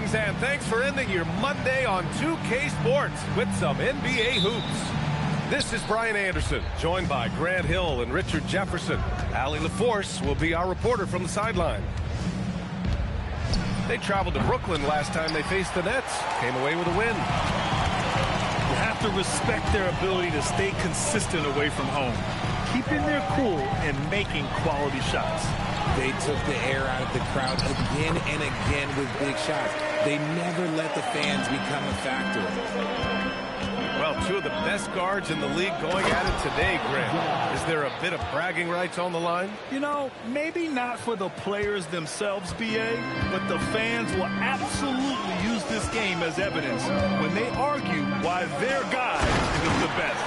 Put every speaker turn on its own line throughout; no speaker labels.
Greetings and thanks for ending your Monday on 2K Sports with some NBA hoops. This is Brian Anderson, joined by Grant Hill and Richard Jefferson. Allie LaForce will be our reporter from the sideline. They traveled to Brooklyn last time they faced the Nets. Came away with a win.
You have to respect their ability to stay consistent away from home, keeping their cool and making quality shots.
They took the air out of the crowd again and again with big shots. They never let the fans become a factor.
Well, two of the best guards in the league going at it today, Grant. Is there a bit of bragging rights on the line?
You know, maybe not for the players themselves, BA, but the fans will absolutely use this game as evidence when they argue why their guy is the best.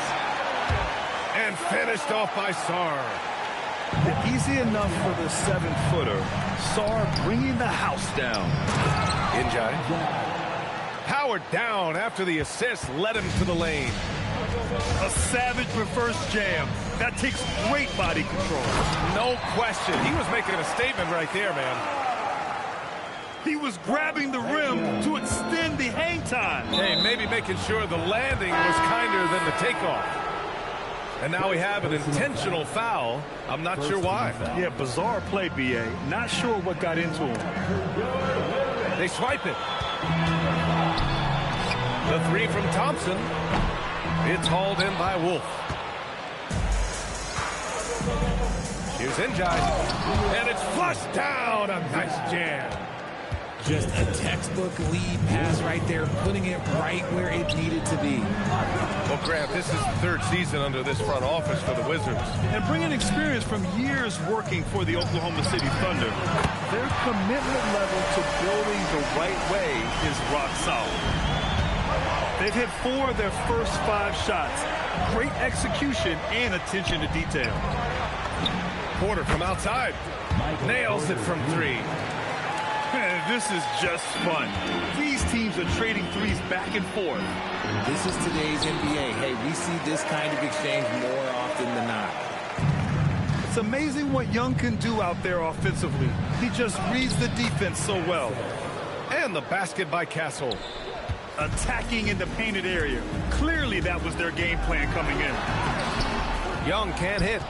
And finished off by Sarr.
Easy enough for the 7-footer. Sarr bringing the house down.
Njai. Powered down after the assist led him to the lane.
A savage reverse jam. That takes great body control.
No question. He was making a statement right there, man.
He was grabbing the rim to extend the hang time.
Hey, maybe making sure the landing was kinder than the takeoff. And now we have an intentional foul. I'm not sure why.
Yeah, bizarre play, BA. Not sure what got into him.
They swipe it. The three from Thompson. It's hauled in by Wolf. Here's Njai. And it's flushed down. A nice jam.
Just a textbook lead pass right there, putting it right where it needed to be.
Well, Grant, this is the third season under this front office for the Wizards.
And bringing experience from years working for the Oklahoma City Thunder, their commitment level to building the right way is rock solid. They've hit 4 of their first 5 shots. Great execution and attention to detail.
Porter from outside. Nails it from 3.
This is just fun. These teams are trading threes back and forth.
This is today's NBA. Hey, we see this kind of exchange more often than not.
It's amazing what Young can do out there offensively. He just reads the defense so well.
And the basket by Castle.
Attacking in the painted area. Clearly that was their game plan coming in.
Young can't hit.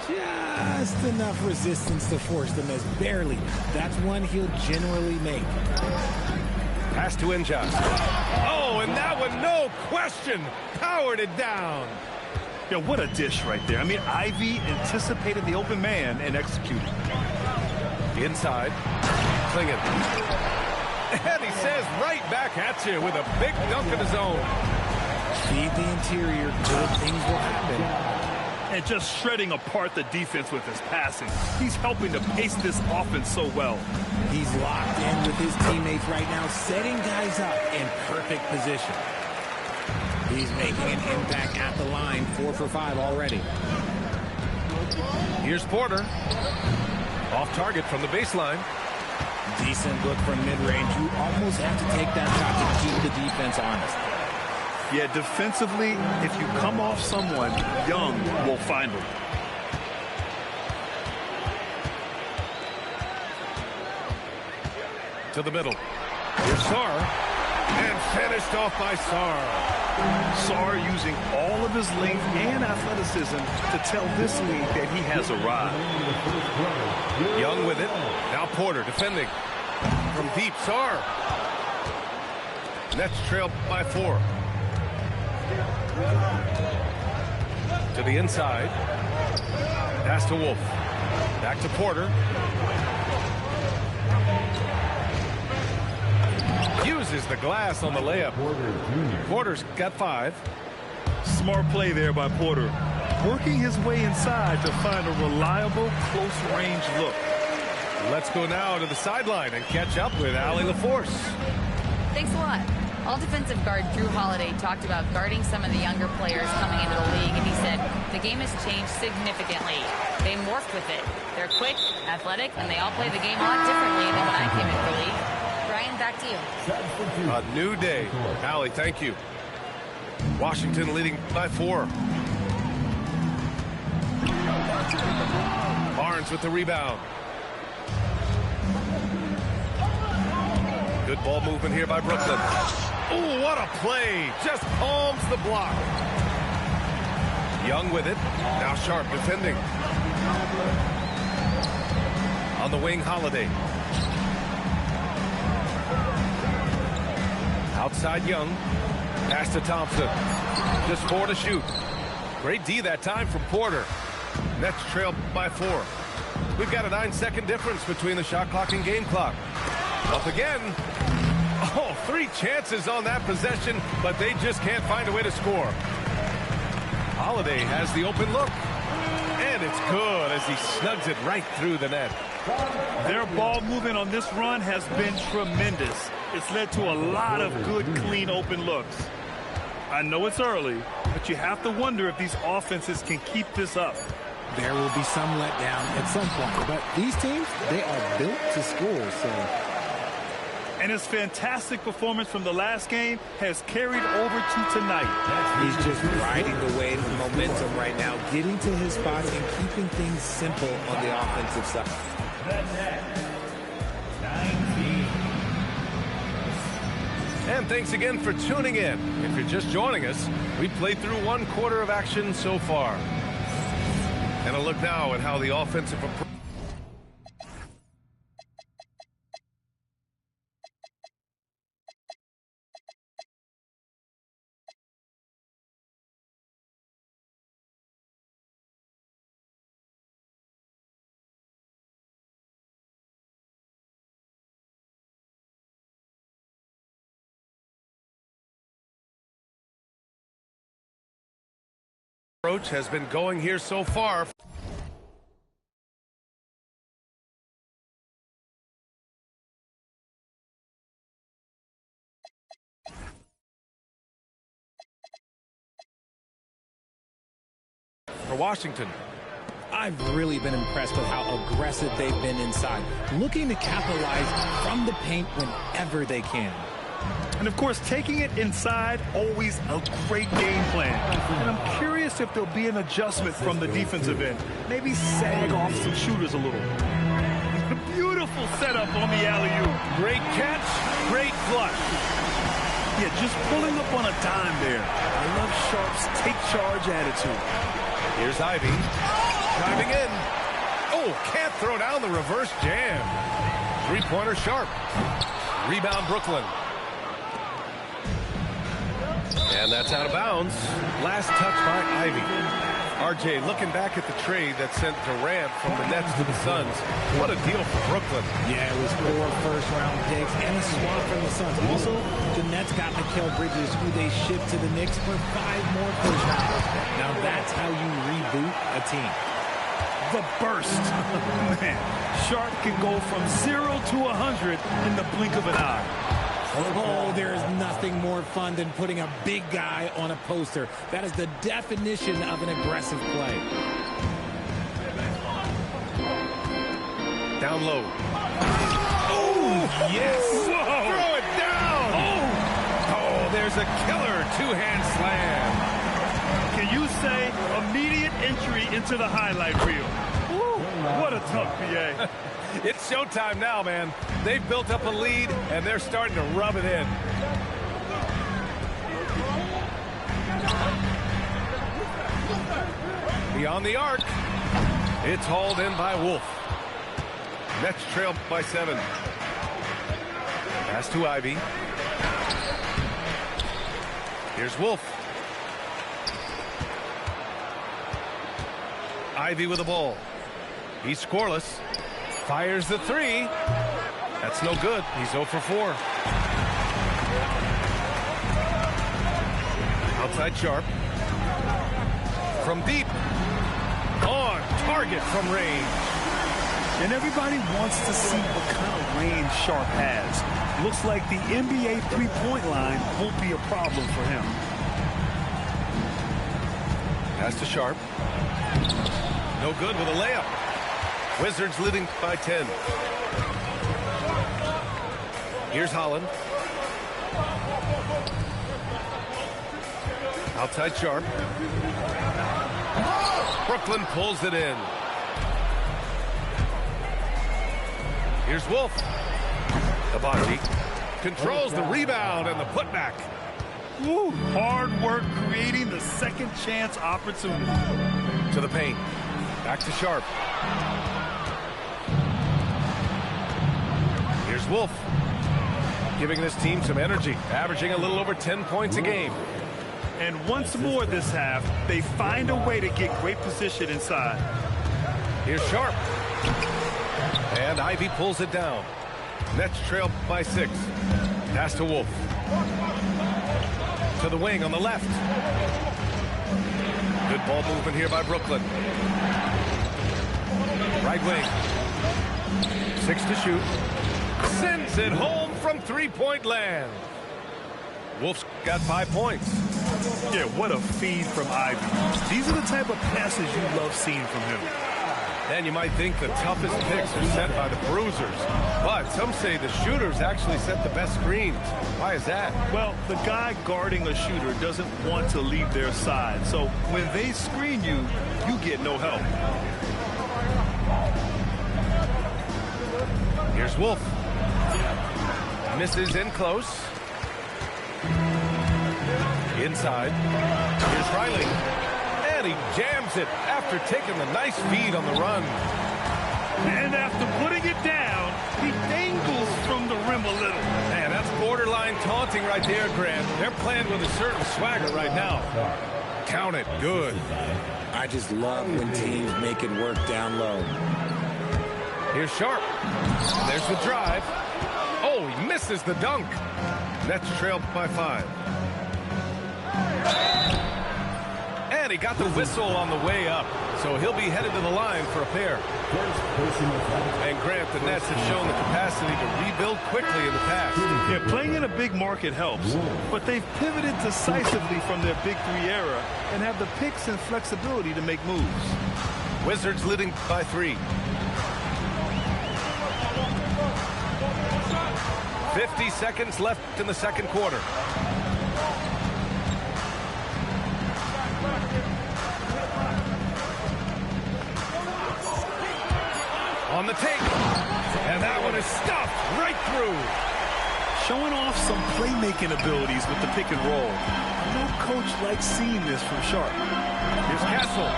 Just enough resistance to force them as barely. That's one he'll generally make.
Pass to Njai. Oh, and that one, no question, powered it down.
Yeah, what a dish right there. I mean, Ivy anticipated the open man and executed.
Inside, Clingan. And he says right back at you with a big dunk of his own.
Feed the interior, good things will happen.
And just shredding apart the defense with his passing. He's helping to pace this offense so well.
He's locked in with his teammates right now, setting guys up in perfect position. He's making an impact at the line, 4 for 5 already.
Here's Porter. Off target from the baseline.
Decent look from mid-range. You almost have to take that shot to keep the defense honest.
Yeah, defensively, if you come off someone, Young will find them.
To the middle. Here's Sarr. And finished off by Sarr.
Sarr using all of his length and athleticism to tell this league that he has arrived.
Young with it. Now Porter defending. From deep, Sarr. Nets trail by 4. To the inside. Pass to Wolf. Back to Porter. Uses the glass on the layup. Porter's got 5.
Smart play there by Porter. Working his way inside to find a reliable, close-range look.
Let's go now to the sideline and catch up with Allie LaForce.
Thanks a lot. All defensive guard Drew Holiday talked about guarding some of the younger players coming into the league, and he said the game has changed significantly. They morphed with it. They're quick, athletic, and they all play the game a lot differently than when I came into the league. Brian, back to you.
A new day. Allie, thank you. Washington leading by 4. Barnes with the rebound. Good ball movement here by Brooklyn. Oh, what a play. Just palms the block. Young with it. Now Sharp defending. On the wing, Holiday. Outside Young. Pass to Thompson. Just 4 to shoot. Great D that time from Porter. Nets trail by 4. We've got a 9-second difference between the shot clock and game clock. Up again. Oh, 3 chances on that possession, but they just can't find a way to score. Holiday has the open look. And it's good as he snugs it right through the net.
Their ball movement on this run has been tremendous. It's led to a lot of good, clean, open looks. I know it's early, but you have to wonder if these offenses can keep this up.
There will be some letdown at some point, but these teams, they are built to score, so.
And his fantastic performance from the last game has carried over to tonight.
He's just riding the wave of momentum right now, getting to his spots and keeping things simple on the offensive side.
And thanks again for tuning in. If you're just joining us, we've played through 1 quarter of action so far. And a look now at how the offensive approach. Has been going here so far. For Washington.
I've really been impressed with how aggressive they've been inside, looking to capitalize from the paint whenever they can.
And, of course, taking it inside, always a great game plan. And I'm curious if there'll be an adjustment from the defensive end. Maybe sag off some shooters a little. Beautiful setup on the alley-oop.
Great catch, great flush.
Yeah, just pulling up on a dime there. I love Sharp's take charge attitude.
Here's Ivy. Diving in. Oh, can't throw down the reverse jam. 3-pointer Sharp. Rebound Brooklyn. And that's out of bounds. Last touch by Ivy. RJ looking back at the trade that sent Durant from the Nets to the Suns. What a deal for Brooklyn.
Yeah, it was 4 first-round picks and a swap from the Suns. Also, the Nets got Mikal Bridges, who they shipped to the Knicks for 5 more first-round picks. Now that's how you reboot a team.
The burst. Man, Sharp can go from 0 to 100 in the blink of an eye.
Oh, there is nothing more fun than putting a big guy on a poster. That is the definition of an aggressive play.
Down low. Oh, yes. Whoa. Throw it down. Oh, there's a killer 2-hand slam.
Can you say immediate entry into the highlight reel? Woo, what a tough PA.
It's showtime now, man. They've built up a lead, and they're starting to rub it in. Beyond the arc. It's hauled in by Wolf. Nets trail by 7. Pass to Ivy. Here's Wolf. Ivy with the ball. He's scoreless. Fires the 3. That's no good. He's 0 for 4. Outside Sharp. From deep. On target from range.
And everybody wants to see what kind of range Sharp has. Looks like the NBA three-point line won't be a problem for him.
Pass to Sharp. No good with a layup. Wizards leading by 10. Here's Holland. Outside Sharp. Brooklyn pulls it in. Here's Wolf. Abaji. controls the rebound and the putback.
Woo, hard work creating the second chance opportunity.
To the paint. Back to Sharp. Here's Wolf. Giving this team some energy, averaging a little over 10 points a game.
And once more this half, they find a way to get great position inside.
Here's Sharp. And Ivy pulls it down. Nets trail by 6. Pass to Wolf. To the wing on the left. Good ball movement here by Brooklyn. Right wing. 6 to shoot. Sends it home from three-point land. Wolf's got 5 points.
Yeah, what a feed from Ivy. These are the type of passes you love seeing from him.
And you might think the toughest picks are set by the bruisers. But some say the shooters actually set the best screens. Why is that?
Well, the guy guarding a shooter doesn't want to leave their side. So when they screen you, you get no help.
Here's Wolf. Misses in close. Inside. Here's Riley. And he jams it after taking the nice feed on the run.
And after putting it down, he dangles from the rim a little.
Man, that's borderline taunting right there, Grant. They're playing with a certain swagger right now. Count it. Good.
I just love when teams make it work down low.
Here's Sharp. There's the drive. Oh, he misses the dunk. Nets trailed by 5. And he got the whistle on the way up. So he'll be headed to the line for a pair. And Grant, the Nets have shown the capacity to rebuild quickly in the past.
Yeah, playing in a big market helps. But they've pivoted decisively from their Big 3 era and have the picks and flexibility to make moves.
Wizards leading by 3. 50 seconds left in the second quarter. On the take. And that one is stuffed right through.
Showing off some playmaking abilities with the pick and roll. No coach likes seeing this from Sharp.
Here's Castle.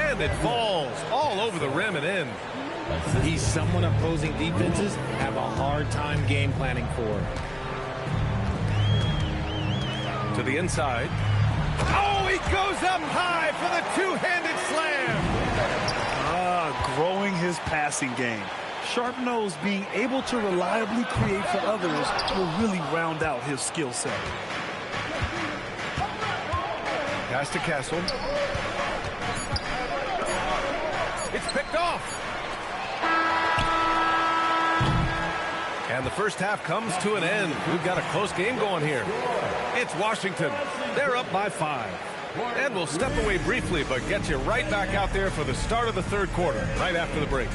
And it falls all over the rim and in.
He's someone opposing defenses have a hard time game planning for.
To the inside. Oh, he goes up high for the two-handed slam.
Growing his passing game. Sharp knows being able to reliably create for others will really round out his skill set.
Pass to Castle. It's picked off. And the first half comes to an end. We've got a close game going here. It's Washington. They're up by 5. And we'll step away briefly, but get you right back out there for the start of the third quarter, right after the break.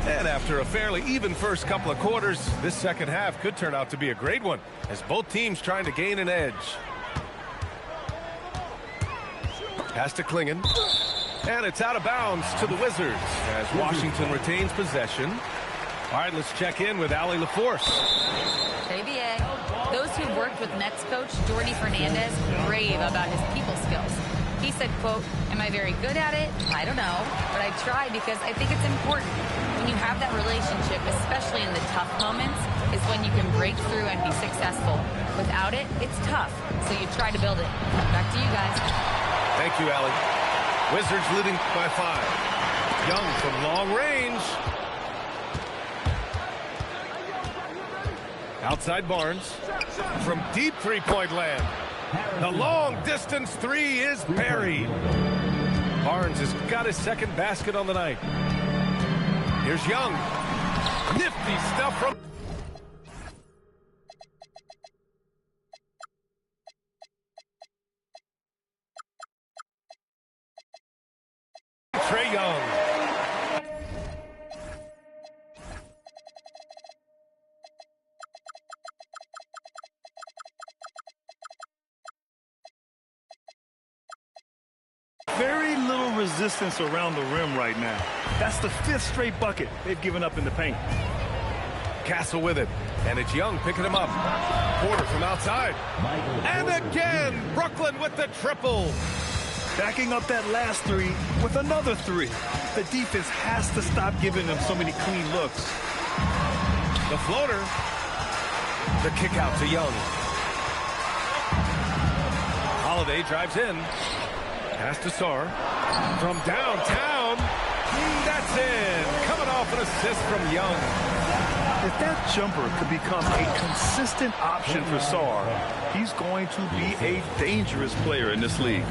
And after a fairly even first couple of quarters, this second half could turn out to be a great one, as both teams trying to gain an edge. Pass to Klingon. And it's out of bounds to the Wizards as Washington retains possession. All right, let's check in with Allie LaForce.
JBA. Those who worked with Nets coach Jordi Fernandez rave about his people skills. He said, quote, "Am I very good at it? I don't know, but I try because I think it's important. When you have that relationship, especially in the tough moments, is when you can break through and be successful. Without it, it's tough, so you try to build it." Back to you guys.
Thank you, Allie. Wizards leading by 5. Young from long range. Outside Barnes. From deep three-point land. The long-distance 3 is buried. Barnes has got his second basket on the night. Here's Young. Nifty stuff from... Trae Young.
Very little resistance around the rim right now. That's the 5th straight bucket they've given up in the paint.
Castle with it. And it's Young picking him up. Porter from outside. And again, Brooklyn with the triple.
Backing up that last three with another three. The defense has to stop giving them so many clean looks.
The floater. The kick out to Young. Holiday drives in. Pass to Sarr. From downtown. That's in. Coming off an assist from Young.
If that jumper could become a consistent option for Sarr, he's going to be a dangerous player in this league.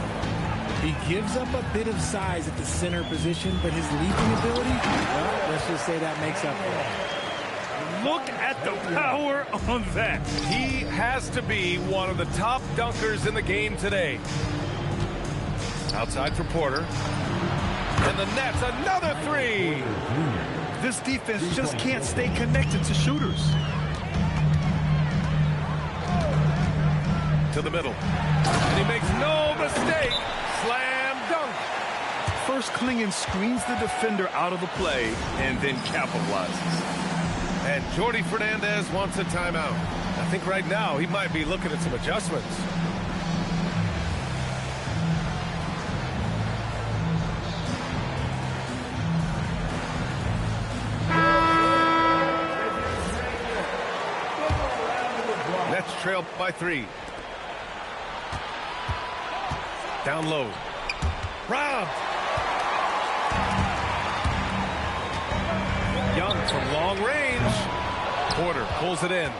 He gives up a bit of size at the center position, but his leaping ability, well, let's just say that makes up for it.
Look at the power on that.
He has to be one of the top dunkers in the game today. Outside for Porter. And the Nets, another three.
This defense just can't stay connected to shooters.
To the middle. And he makes no mistake. Slam dunk.
First, Clingan screens the defender out of the play and then capitalizes.
And Jordi Fernandez wants a timeout. I think right now he might be looking at some adjustments. Nets trail by 3. Down low. Robbed. Young from long range. Porter pulls it in.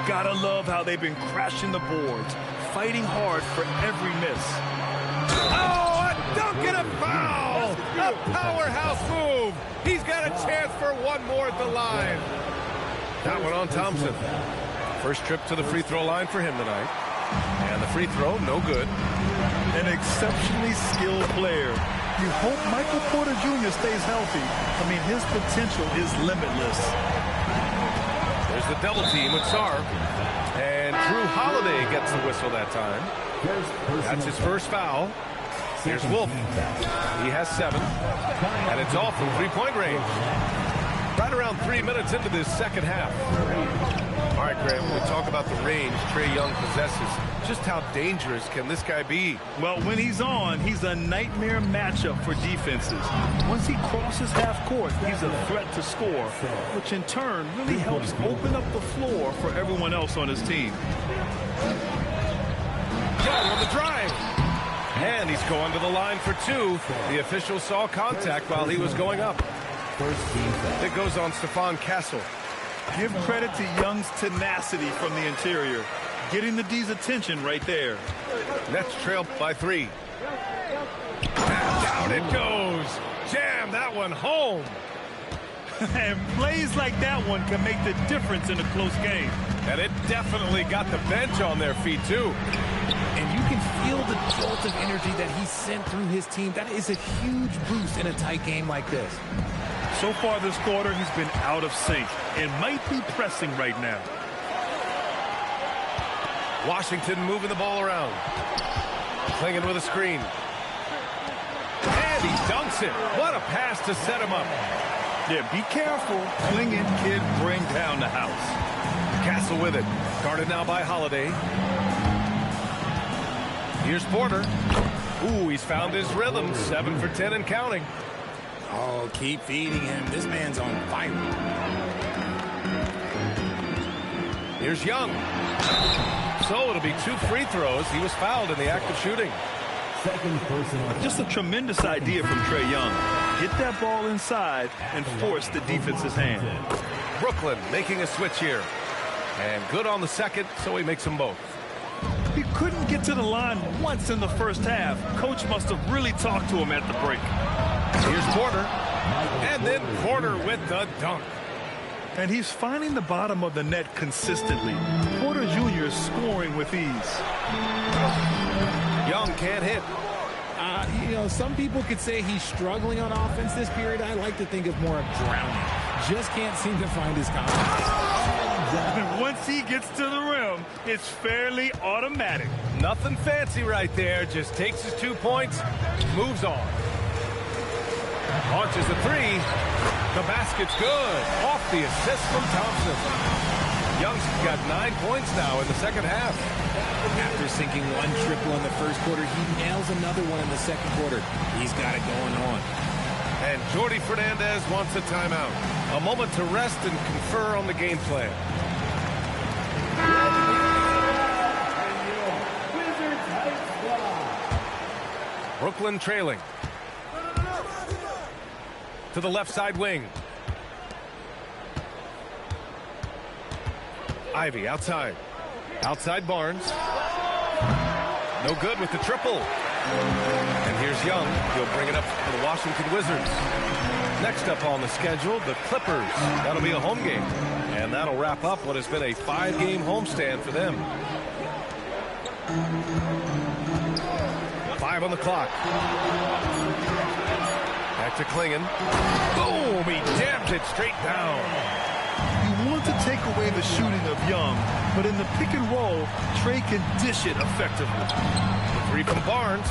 Gotta love how they've been crashing the boards, fighting hard for every miss.
Oh, a dunk and a foul! A powerhouse move. He's got a chance for one more at the line. That one on Thompson. First trip to the free throw line for him tonight. And the free throw, no good.
An exceptionally skilled player. You hope Michael Porter Jr. stays healthy. I mean, his potential is limitless.
There's the double team with Sarr. And Drew Holiday gets the whistle that time. That's his first foul. Here's Wolf. He has 7. And it's all from three-point range. Right around 3 minutes into this second half. All right, Graham, when we talk about the range Trae Young possesses, just how dangerous can this guy be?
Well, when he's on, he's a nightmare matchup for defenses. Once he crosses half court, he's a threat to score, which in turn really helps open up the floor for everyone else on his team.
Young on the drive. And he's going to the line for 2. The official saw contact while he was going up. It goes on Stephon Castle.
Give credit to Young's tenacity from the interior, getting the D's attention right there.
Nets trail by 3. And down it goes. Jam that one home.
And plays like that one can make the difference in a close game.
And it definitely got the bench on their feet, too.
And you can feel the jolt of energy that he sent through his team. That is a huge boost in a tight game like this.
So far this quarter, he's been out of sync and might be pressing right now.
Washington moving the ball around. Clingan with a screen. And he dunks it. What a pass to set him up.
Yeah, be careful. Clingan can bring down the house.
Castle with it. Guarded now by Holiday. Here's Porter. Ooh, he's found his rhythm. 7 for 10 and counting.
Oh, keep feeding him. This man's on fire.
Here's Young. So it'll be 2 free throws. He was fouled in the act of shooting.
Just a tremendous idea from Trae Young. Get that ball inside and force the defense's hand.
Brooklyn making a switch here. And good on the second, so he makes them both.
He couldn't get to the line once in the first half. Coach must have really talked to him at the break.
Here's Porter. And then Porter with the dunk.
And he's finding the bottom of the net consistently. Porter Jr. is scoring with ease.
Young can't hit.
You know, some people could say he's struggling on offense this period. I like to think of more of drowning. Just can't seem to find his confidence.
Once he gets to the rim, it's fairly automatic.
Nothing fancy right there. Just takes his 2 points, moves on. Launches a three. The basket's good. Off the assist from Thompson. Young's got 9 points now in the second half.
After sinking one triple in the first quarter, he nails another one in the second quarter. He's got it going on.
And Jordi Fernandez wants a timeout. A moment to rest and confer on the game plan. Brooklyn trailing. To the left side wing. Ivy outside. Outside Barnes. No good with the triple. And here's Young. He'll bring it up for the Washington Wizards. Next up on the schedule, the Clippers. That'll be a home game. And that'll wrap up what has been a 5-game homestand for them. 5 on the clock. Back to Klingon. Boom! He jams it straight down.
You want to take away the shooting of Young, but in the pick and roll, Trey can dish it effectively.
The three from Barnes.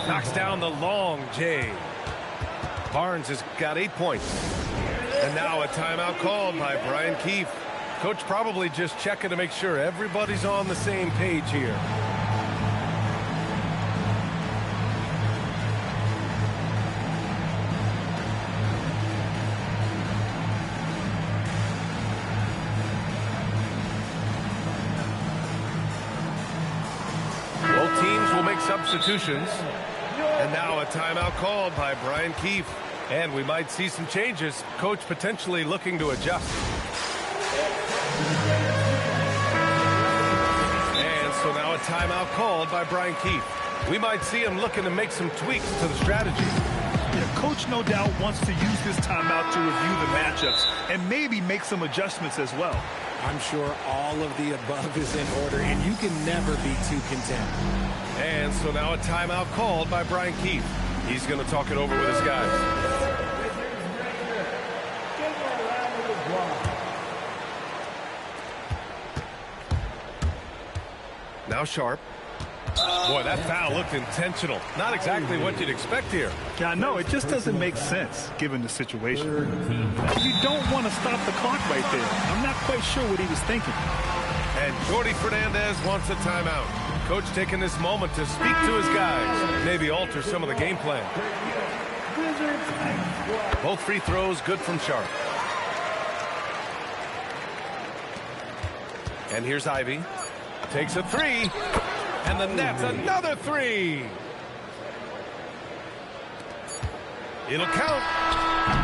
Knocks down the long J. Barnes has got 8 points. And now a timeout called by Brian Keefe. Coach probably just checking to make sure everybody's on the same page here. Both teams will make substitutions. And now a timeout called by Brian Keefe. And we might see some changes. Coach potentially looking to adjust. And so now a timeout called by Brian Keefe. We might see him looking to make some tweaks to the strategy.
Yeah, Coach no doubt wants to use this timeout to review the matchups and maybe make some adjustments as well.
I'm sure all of the above is in order, and you can never be too content.
And so now a timeout called by Brian Keefe. He's going to talk it over with his guys. Now Sharp. Boy, that foul looked intentional. Not exactly what you'd expect here.
Yeah, I know. It just doesn't make sense given the situation. You don't want to stop the clock right there. I'm not quite sure what he was thinking.
And Jordi Fernandez wants a timeout. Coach taking this moment to speak to his guys. Maybe alter some of the game plan. Both free throws good from Sharp. And here's Ivy. Takes a three. And the Nets another three. It'll count.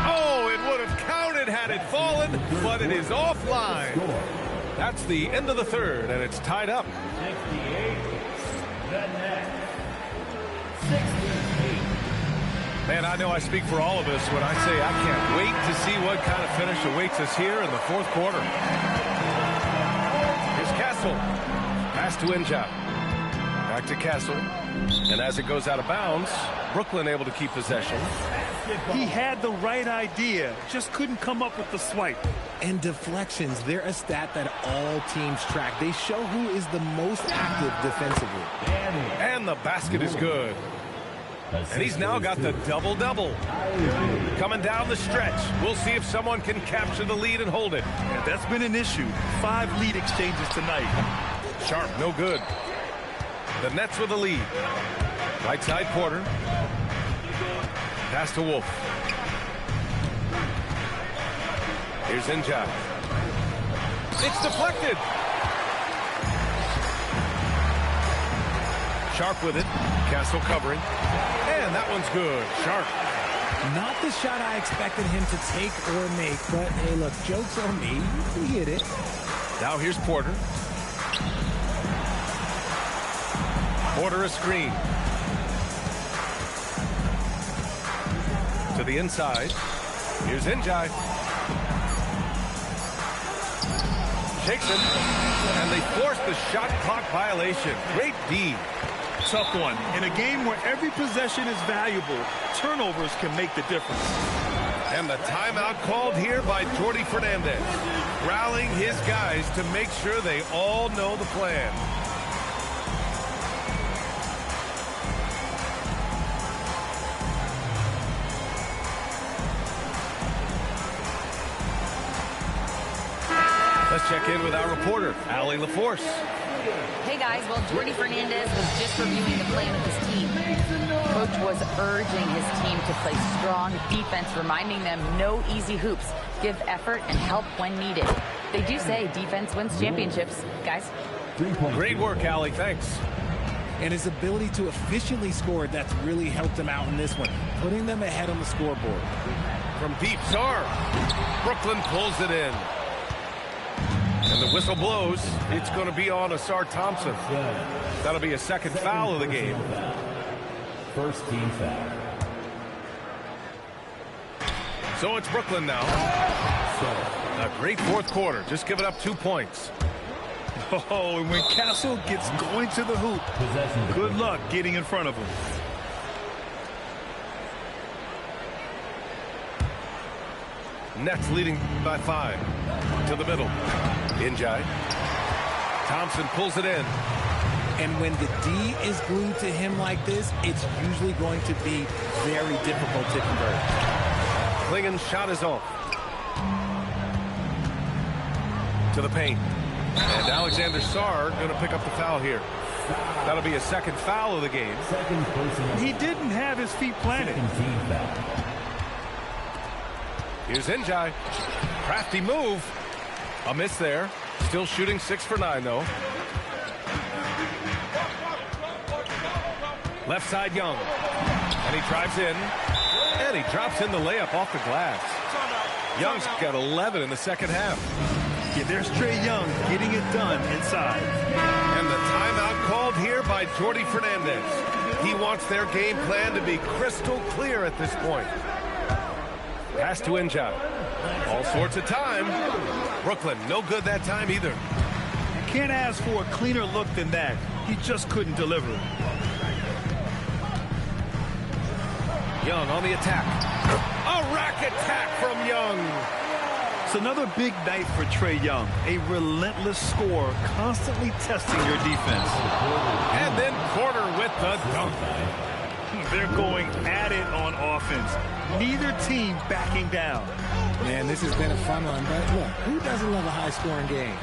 Oh, it would have counted had it fallen, but it is offline. That's the end of the third, and it's tied up.
68, the Nets. 68.
Man, I know I speak for all of us when I say I can't wait to see what kind of finish awaits us here in the fourth quarter. Here's Castle. Pass to Injap. Back to Castle. And as it goes out of bounds, Brooklyn able to keep possession.
He had the right idea, just couldn't come up with the swipe.
And deflections, they're a stat that all teams track. They show who is the most active defensively.
And the basket is good. And he's now got the double-double. Coming down the stretch. We'll see if someone can capture the lead and hold it.
Yeah, that's been an issue. 5 lead exchanges tonight.
Sharp, no good. The Nets with the lead. Right side, Porter. Pass to Wolf. Here's Injap. It's deflected. Sharp with it. Castle covering. And that one's good. Sharp.
Not the shot I expected him to take or make, but hey, look, joke's on me. He hit it.
Now here's Porter. Porter a screen. To the inside. Here's Njai. Shakes it. And they force the shot clock violation. Great D.
Tough one. In a game where every possession is valuable, turnovers can make the difference.
And the timeout called here by Jordi Fernandez. Rallying his guys to make sure they all know the plan. let's check in with our reporter, Allie LaForce.
Hey guys, well, Jordi Fernandez was just reviewing the plan with his team. Coach was urging his team to play strong defense, reminding them no easy hoops, give effort and help when needed. They do say defense wins championships, guys.
Great work, Allie. Thanks.
And his ability to efficiently score, that's really helped him out in this one, putting them ahead on the scoreboard.
From deep, Sarr. Brooklyn pulls it in. And the whistle blows. It's going to be on Ausar Thompson. That'll be a second foul of the game.
First team foul.
So it's Brooklyn now. A great fourth quarter. Just giving up 2 points.
Oh, and when Castle gets going to the hoop, good luck getting in front of him.
Nets leading by 5. To the middle. Njai. Thompson pulls it in.
And when the D is glued to him like this, it's usually going to be very difficult to convert.
Klingen's shot is off. To the paint. And Alexander Sarr going to pick up the foul here. That'll be a second foul of the game.
He didn't have his feet planted.
Here's Njai. Crafty move. A miss there. Still shooting 6 for 9, though. Left side, Young. And he drives in. And he drops in the layup off the glass. Young's got 11 in the second half.
Yeah, there's Trae Young getting it done inside.
And the timeout called here by Jordi Fernandez. He wants their game plan to be crystal clear at this point. Pass to Njai. All sorts of time. Brooklyn, no good that time either.
Can't ask for a cleaner look than that. He just couldn't deliver.
Young on the attack. A rack attack from Young.
It's another big night for Trae Young. A relentless scorer, constantly testing your defense.
And then Porter with the dunk.
They're going at it on offense. Neither team backing down.
Man, this has been a fun one, but look, who doesn't love a high-scoring game?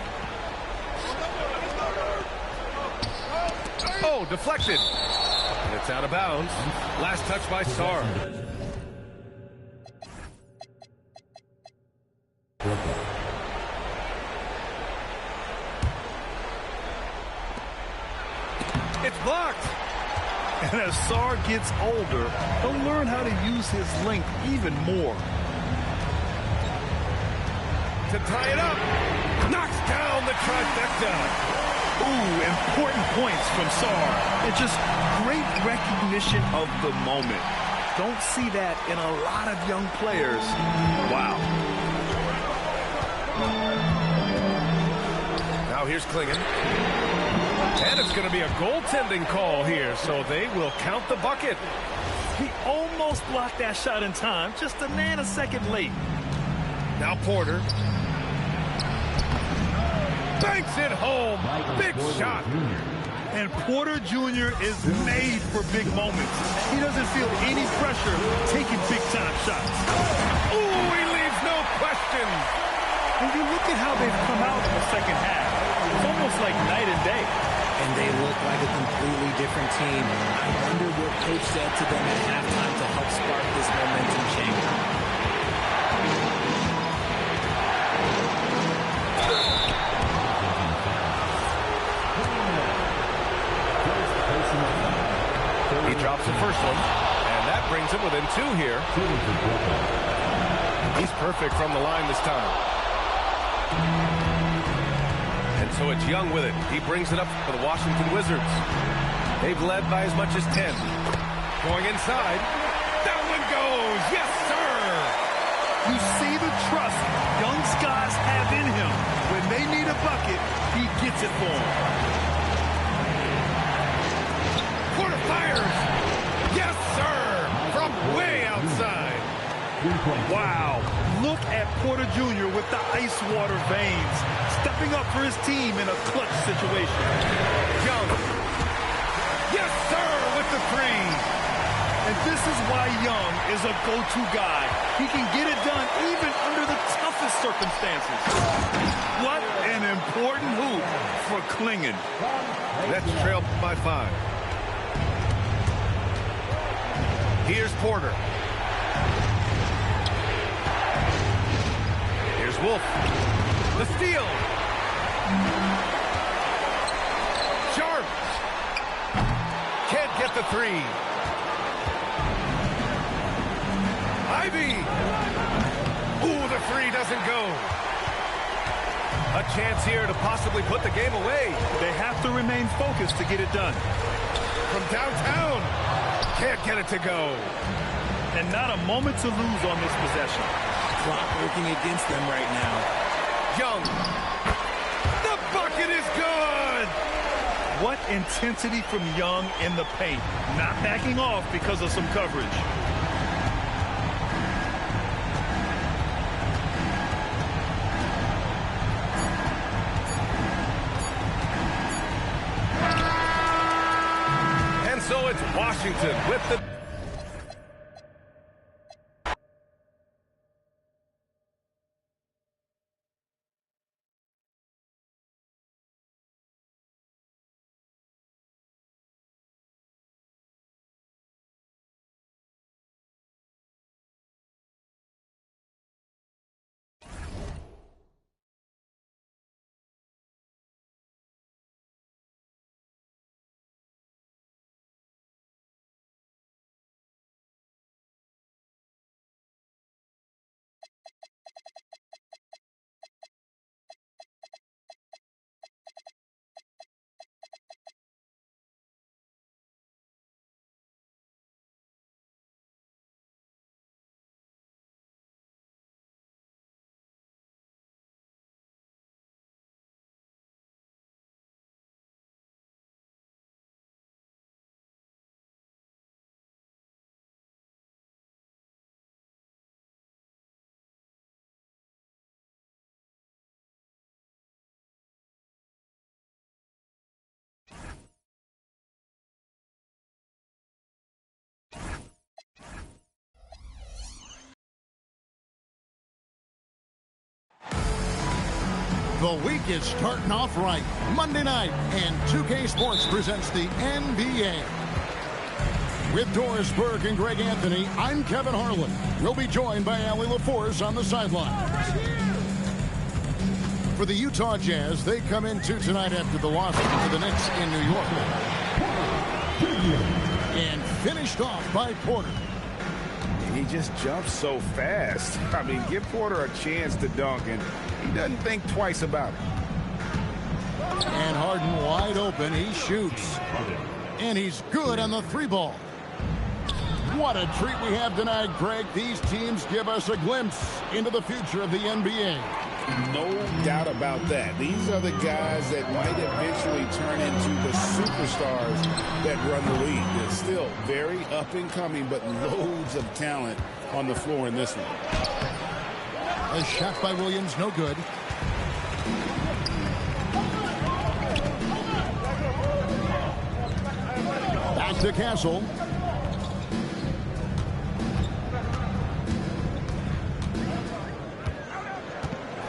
Oh, deflected. And it's out of bounds. Last touch by Sarr. It's blocked.
And as Sarr gets older, he'll learn how to use his length even more.
To tie it up. Knocks down the trifecta.
Ooh, important points from Sarr. And just great recognition of the moment. Don't see that in a lot of young players. Wow.
Now here's Klingen. And it's going to be a goaltending call here, so they will count the bucket.
He almost blocked that shot in time, just a nanosecond late.
Now Porter. Banks it home. Big shot.
And Porter Jr. is made for big moments. He doesn't feel any pressure taking big-time shots.
Ooh, he leaves no questions.
When you look at how they've come out in the second half, it's almost like night and day.
And they look like a completely different team. I wonder what coach said to them at halftime to help spark this momentum change.
He drops the first one, and that brings him within 2 here. He's perfect from the line this time. And so it's Young with it. He brings it up for the Washington Wizards. They've led by as much as 10. Going inside. That one goes. Yes, sir.
You see the trust young guys have in him. When they need a bucket, he gets it for them.
Porter fires. Yes, sir. From way outside.
Wow. Look at Porter Jr. with the ice water veins, stepping up for his team in a clutch situation.
Young. Yes, sir, with the 3.
And this is why Young is a go-to guy. He can get it done even under the toughest the circumstances. What an important hoop for Clingan.
Nets trail by 5. Here's Porter. Here's Wolf. The steal. Sharp. Can't get the 3. Ivy. Ooh, the 3 doesn't go. A chance here to possibly put the game away.
They have to remain focused to get it done.
From downtown. Can't get it to go.
And not a moment to lose on this possession.
Clock working against them right now.
Young. The bucket is good.
What intensity from Young in the paint. Not backing off because of some coverage.
And so it's Washington with the...
The week is starting off right. Monday night, and 2K Sports presents the NBA. With Doris Burke and Greg Anthony, I'm Kevin Harlan. We'll be joined by Allie LaForce on the sidelines. For the Utah Jazz, they come into tonight after the loss to the Knicks in New York. And finished off by Porter.
He just jumps so fast. I mean, give Porter a chance to dunk, and he doesn't think twice about it.
And Harden wide open. He shoots. And he's good on the 3-ball. What a treat we have tonight, Greg. These teams give us a glimpse into the future of the NBA.
No doubt about that. These are the guys that might eventually turn into the superstars that run the league. They're still very up and coming, but loads of talent on the floor in this one.
A shot by Williams, no good. Back to Castle.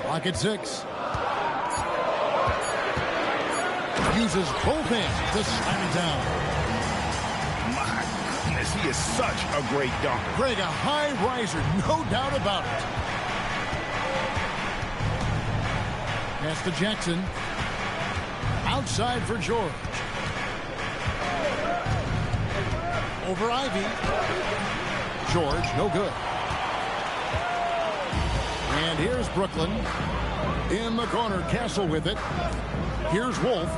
Clock at 6. Uses both hands to slam it down.
My goodness, he is such a great dunker.
Greg, a high riser, no doubt about it. Pass to Jackson. Outside for George. Over Ivy. George, no good. And here's Brooklyn. In the corner, Castle with it. Here's Wolf.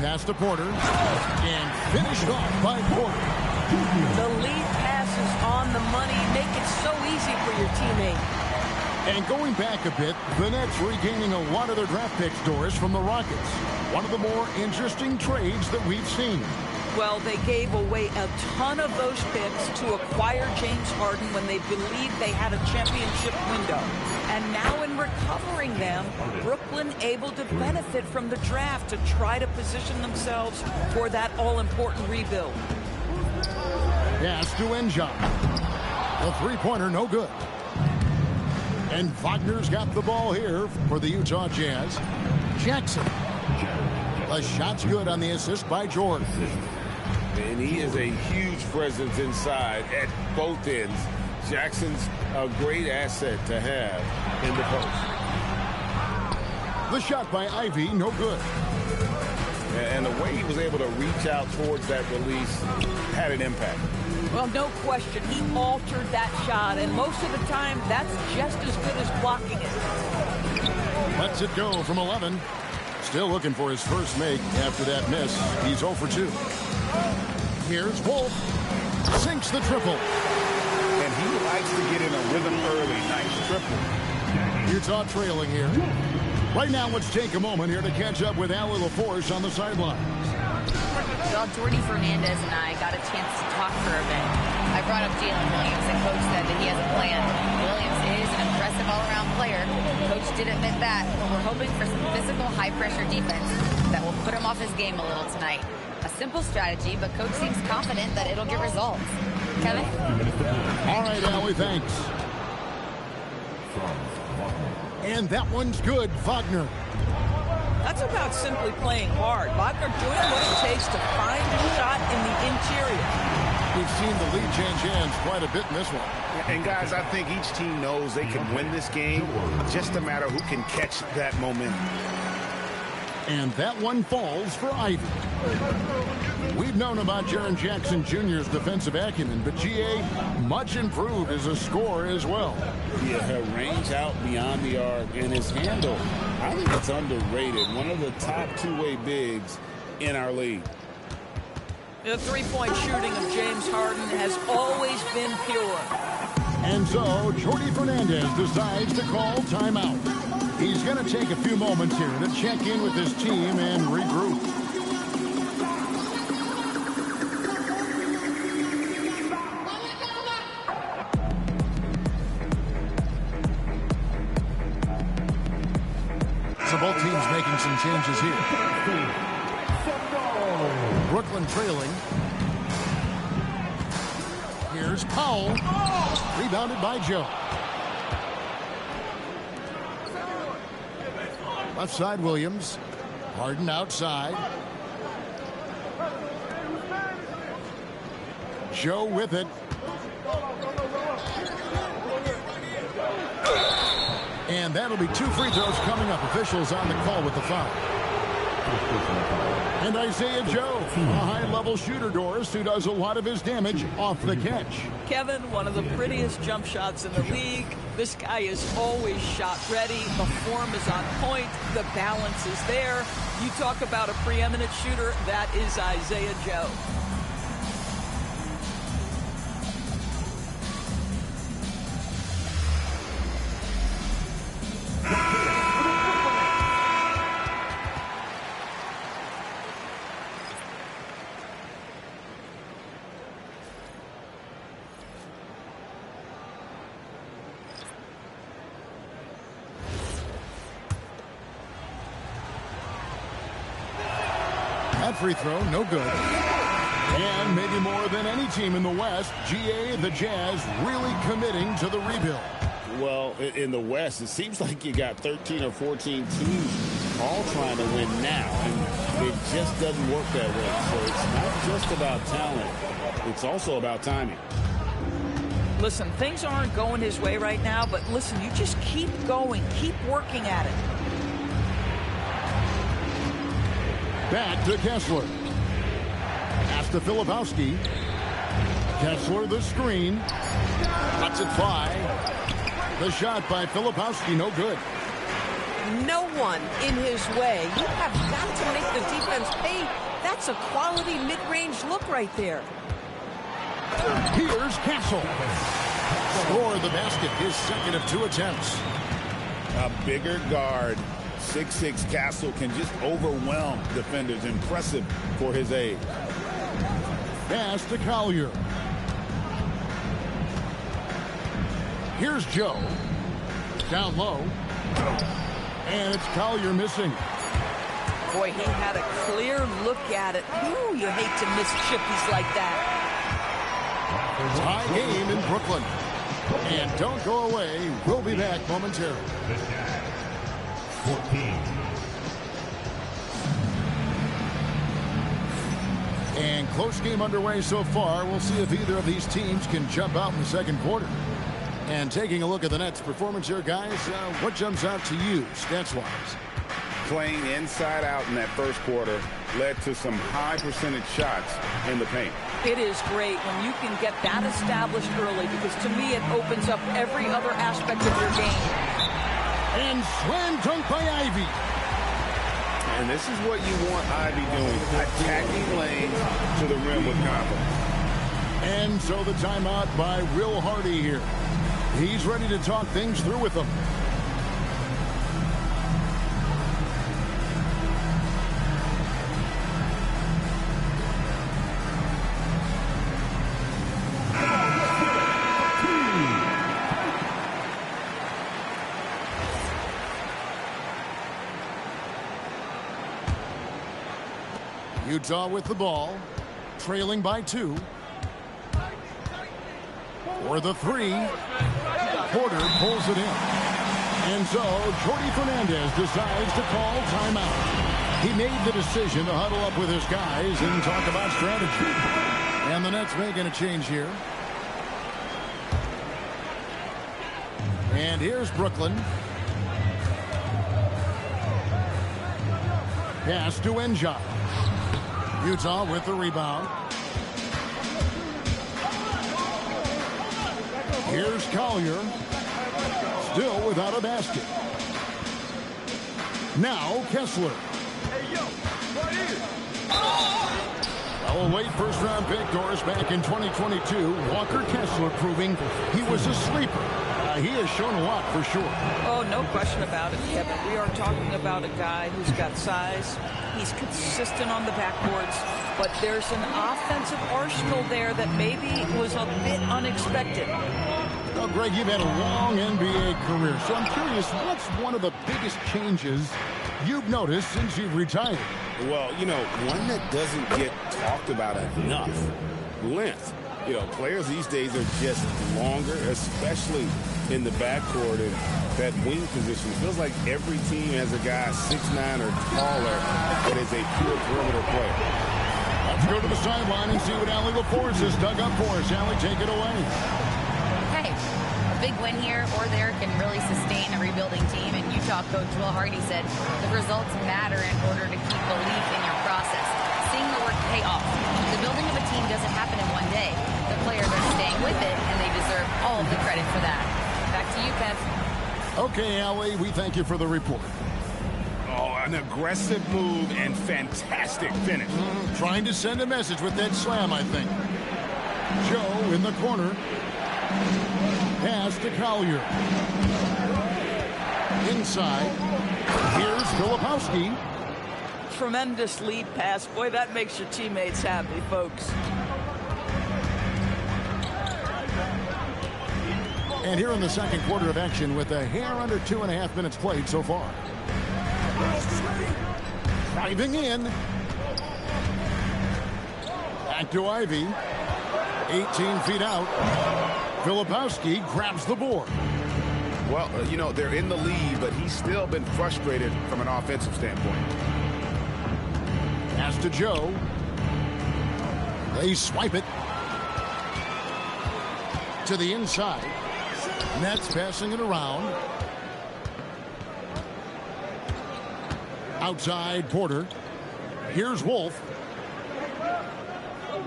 Pass to Porter. And finished off by Porter.
The lead pass is on the money. Make it so easy for your teammate.
And going back a bit, the Nets regaining a lot of their draft picks, Doris, from the Rockets. One of the more interesting trades that we've seen.
Well, they gave away a ton of those picks to acquire James Harden when they believed they had a championship window. And now in recovering them, Brooklyn able to benefit from the draft to try to position themselves for that all-important rebuild.
Pass to Enja. The three-pointer, no good. And Wagner's got the ball here for the Utah Jazz. Jackson. The shot's good on the assist by Jordan.
And he is a huge presence inside at both ends. Jackson's a great asset to have in the post.
The shot by Ivy, no good.
And the way he was able to reach out towards that release had an impact.
Well, no question. He altered that shot, and most of the time, that's just as good as blocking it.
Lets it go from 11. Still looking for his first make after that miss. He's 0 for 2. Here's Wolf. Sinks the triple.
And he likes to get in a rhythm early. Nice triple.
Utah trailing here. Right now, let's take a moment here to catch up with Allie LaForce on the sideline.
Well, Jordy Fernandez and I got a chance to talk for a bit. I brought up Jalen Williams, and Coach said that he has a plan. Williams is an impressive all-around player. Coach did admit that, but we're hoping for some physical, high-pressure defense that will put him off his game a little tonight. A simple strategy, but Coach seems confident that it'll get results. Kevin?
All right, Allie, thanks. And that one's good, Wagner.
That's about simply playing hard. Wagner doing what it takes to find a shot in the interior.
We've seen the lead change hands quite a bit in this one.
And, guys, I think each team knows they can win this game. Just a matter who can catch that momentum.
And that one falls for Ivy. We've known about Jaren Jackson Jr.'s defensive acumen, but G.A. much improved as a scorer as well.
Yeah, her range out beyond the arc and his handle, I think it's underrated. One of the top two-way bigs in our league.
The three-point shooting of James Harden has always been pure.
And so, Jordy Fernandez decides to call timeout. He's going to take a few moments here to check in with his team and regroup. So both teams making some changes here. Brooklyn trailing. Here's Powell. Rebounded by Joe. Left side, Williams. Harden outside. Joe with it. And that'll be 2 free throws coming up. Officials on the call with the foul. And Isaiah Joe, a high-level shooter, Doris, who does a lot of his damage off the catch.
Kevin, one of the prettiest jump shots in the league. This guy is always shot ready. The form is on point. The balance is there. You talk about a preeminent shooter, that is Isaiah Joe.
That free throw, no good. And maybe more than any team in the West, GA, the Jazz, really committing to the rebuild.
Well, in the West, it seems like you got 13 or 14 teams all trying to win now, and it just doesn't work that way. So it's not just about talent. It's also about timing.
Listen, things aren't going his way right now, but listen, you just keep going, keep working at it.
Back to Kessler. Pass to Filipowski. Kessler the screen. Lets it fly. The shot by Filipowski, no good.
No one in his way. You have got to make the defense pay. That's a quality mid-range look right there.
Here's Castle. Score the basket, his second of 2 attempts.
A bigger guard, 6'6" Castle, can just overwhelm defenders. Impressive for his age.
Pass to Collier. Here's Joe. Down low. And it's Collier missing.
Boy, he had a clear look at it. Ooh, you hate to miss chippies like that.
Tie game in Brooklyn. And don't go away. We'll be back momentarily.
14.
And close game underway so far. We'll see if either of these teams can jump out in the second quarter. And taking a look at the Nets' performance here, guys, what jumps out to you, stats-wise?
Playing inside out in that first quarter led to some high percentage shots in the paint.
It is great when you can get that established early, because to me it opens up every other aspect of your game.
And slam dunk by Ivy.
And this is what you want Ivy doing, attacking lanes to the rim with confidence.
And so the timeout by Will Hardy here. He's ready to talk things through with them. Utah with the ball, trailing by 2. For the 3, Porter pulls it in. And so Jordi Fernandez decides to call timeout. He made the decision to huddle up with his guys and talk about strategy. And the Nets making a change here. And here's Brooklyn. Pass to Enja. Utah with the rebound. Here's Collier. Still without a basket. Now Kessler. Late first-round pick, Doris, back in 2022. Walker Kessler proving he was a sleeper. He has shown a lot for sure.
Oh, no question about it, Kevin. We are talking about a guy who's got size. He's consistent on the backboards, but there's an offensive arsenal there that maybe was a bit unexpected.
Well, Greg, you've had a long NBA career, so I'm curious, what's one of the biggest changes you've noticed since you've retired?
Well, you know, one that doesn't get talked about enough, length. You know, players these days are just longer, especially in the backcourt, and that wing position. It feels like every team has a guy 6'9" or taller that is a pure perimeter player.
Let's go to the sideline and see what Allie LaForce has dug up for us. Allie, take it away.
Okay, a big win here or there can really sustain a rebuilding team, and Utah coach Will Hardy said the results matter in order to keep belief in your process. Seeing the work pay off. The building of a team doesn't happen in one day. The players are staying with it, and they deserve all of the credit for that. Back to you, Kev.
Okay, Allie, we thank you for the report.
Oh, an aggressive move and fantastic finish.
Trying to send a message with that slam, I think. Joe in the corner. Pass to Collier. Inside. Here's Filipowski.
Tremendous lead pass. Boy, that makes your teammates happy, folks.
And here in the second quarter of action with a hair under 2.5 minutes played so far. Diving in. Back to Ivy. 18 feet out. Filipowski grabs the board.
Well, you know, they're in the lead, but he's still been frustrated from an offensive standpoint.
Pass to Joe. They swipe it to the inside. Nets passing it around. Outside Porter. Here's Wolf.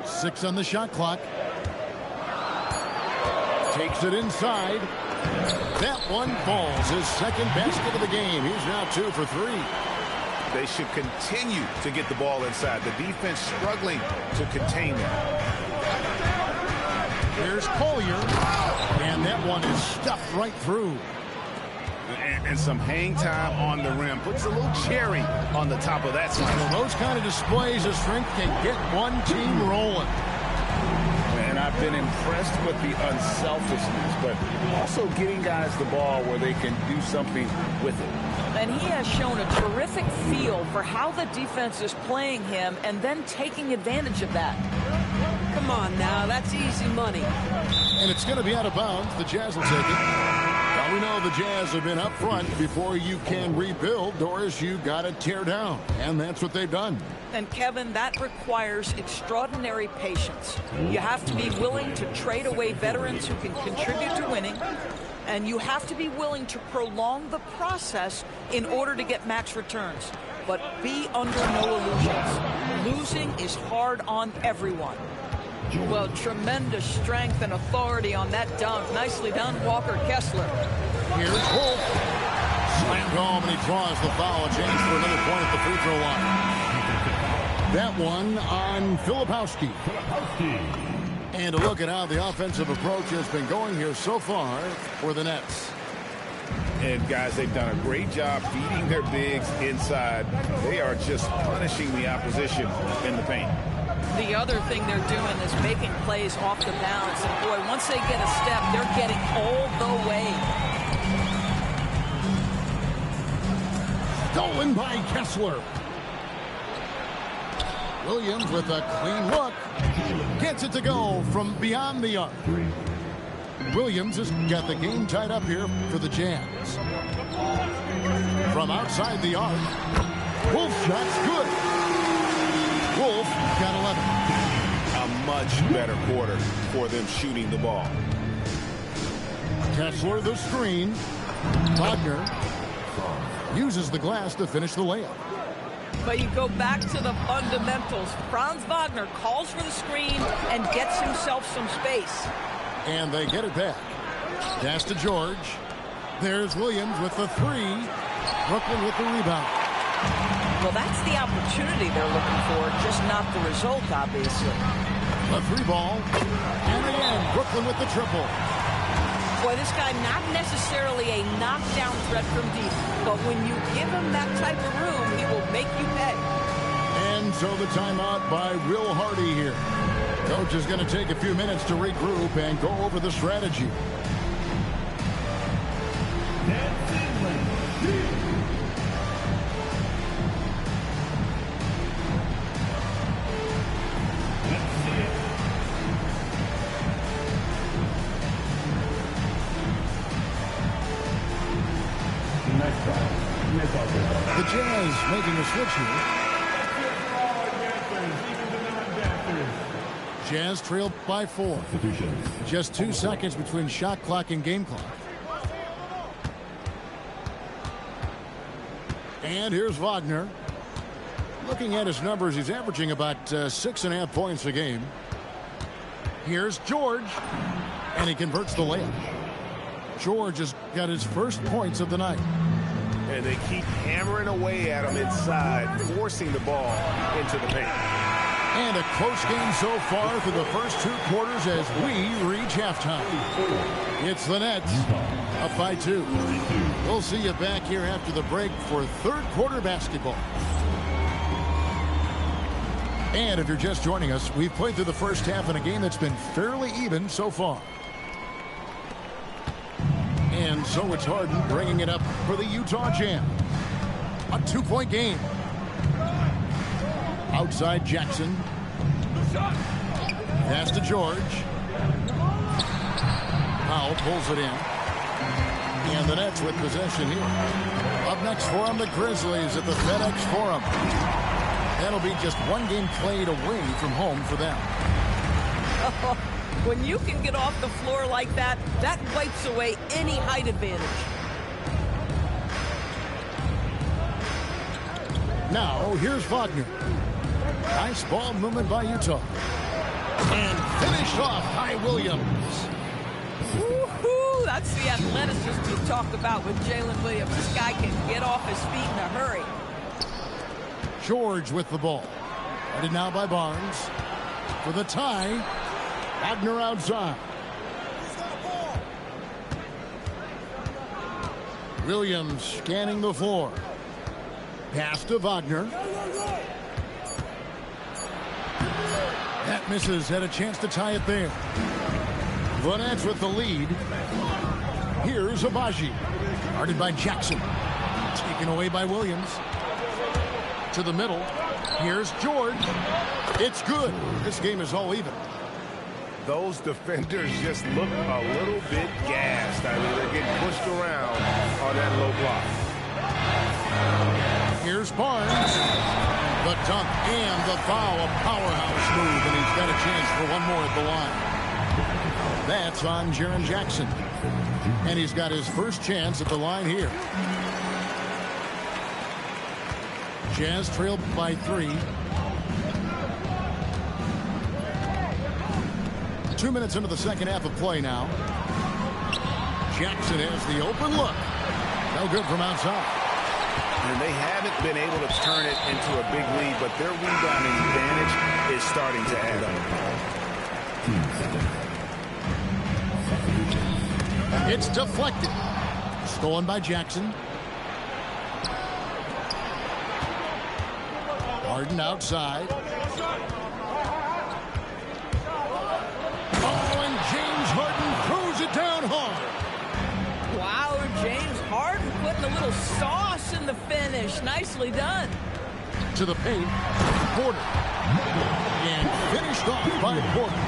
6 on the shot clock. Takes it inside. That one falls. His second basket of the game. He's now 2 for 3.
They should continue to get the ball inside. The defense struggling to contain them.
Here's Collier. And that one is stuffed right through.
And some hang time on the rim. Puts a little cherry on the top of that slide.
Well, those kind of displays of strength can get one team rolling.
And I've been impressed with the unselfishness, but also getting guys the ball where they can do something with it.
And he has shown a terrific feel for how the defense is playing him and then taking advantage of that. Come on now, that's easy money.
And it's going to be out of bounds. The Jazz will take it. Now we know the Jazz have been up front. Before you can rebuild, Doris, you got to tear down. And that's what they've done.
And Kevin, that requires extraordinary patience. You have to be willing to trade away veterans who can contribute to winning. And you have to be willing to prolong the process in order to get max returns. But be under no illusions. Losing is hard on everyone. Well, tremendous strength and authority on that dunk. Nicely done, Walker Kessler.
Here's Wolf. Slammed home, and he draws the foul. A chance for another point at the free throw line. That one on Filipowski. And a look at how the offensive approach has been going here so far for the Nets.
And guys, they've done a great job feeding their bigs inside. They are just punishing the opposition in the paint.
The other thing they're doing is making plays off the bounce. And boy, once they get a step, they're getting all the way.
Stolen by Kessler. Williams with a clean look. Gets it to go from beyond the arc. Williams has got the game tied up here for the Jazz. From outside the arc. Wolf shot's good. Wolf got 11.
A much better quarter for them shooting the ball.
Kessler the screen. Wagner uses the glass to finish the layup.
But you go back to the fundamentals. Franz Wagner calls for the screen and gets himself some space.
And they get it back. Pass to George. There's Williams with the three. Brooklyn with the rebound.
Well, that's the opportunity they're looking for, just not the result, obviously.
The three ball. And again, Brooklyn with the triple.
Boy, this guy not necessarily a knockdown threat from deep, but when you give him that type of room, he will make you pay.
And so the timeout by Will Hardy here. Coach is going to take a few minutes to regroup and go over the strategy. The Jazz making a switch here. Jazz trailed by 4. Just 2 seconds between shot clock and game clock. And here's Wagner. Looking at his numbers, he's averaging about 6.5 points a game. Here's George. And he converts the layup. George has got his first points of the night.
And they keep hammering away at him inside, forcing the ball into the paint.
And a close game so far through the first 2 quarters as we reach halftime. It's the Nets up by 2. We'll see you back here after the break for third quarter basketball. And if you're just joining us, we've played through the first half in a game that's been fairly even so far. And so it's Harden bringing it up for the Utah Jazz. A 2-point game. Outside Jackson. Pass to George. Powell pulls it in. And the Nets with possession here. Up next for them, the Grizzlies at the FedEx Forum. That'll be just 1 game played away from home for them.
When you can get off the floor like that, that wipes away any height advantage.
Now, here's Wagner. Nice ball movement by Utah. And finished off by Williams.
Woo-hoo! That's the athleticism you talk about with Jalen Williams. This guy can get off his feet in a hurry.
George with the ball. Guarded now by Barnes. For the tie. Wagner outside. Williams scanning the floor. Pass to Wagner. That misses. Had a chance to tie it there. The Nets with the lead. Here's Abaji. Guarded by Jackson. Taken away by Williams. To the middle. Here's George. It's good. This game is all even.
those defenders just look a little bit gassed. I mean, they're getting pushed around on that low block.
Here's Barnes. The dunk and the foul. A powerhouse move, and he's got a chance for one more at the line. That's on Jaren Jackson. And he's got his first chance at the line here. Jazz trailed by 3. 2 minutes into the second half of play now. Jackson has the open look. No good from outside.
And they haven't been able to turn it into a big lead, but their rebounding advantage is starting to add up.
It's deflected. Stolen by Jackson. Harden outside. Oh, and James Harden throws it down hard.
Wow, James Harden putting a little sauce in the finish. Nicely done.
To the paint. Porter. And finished off by Porter.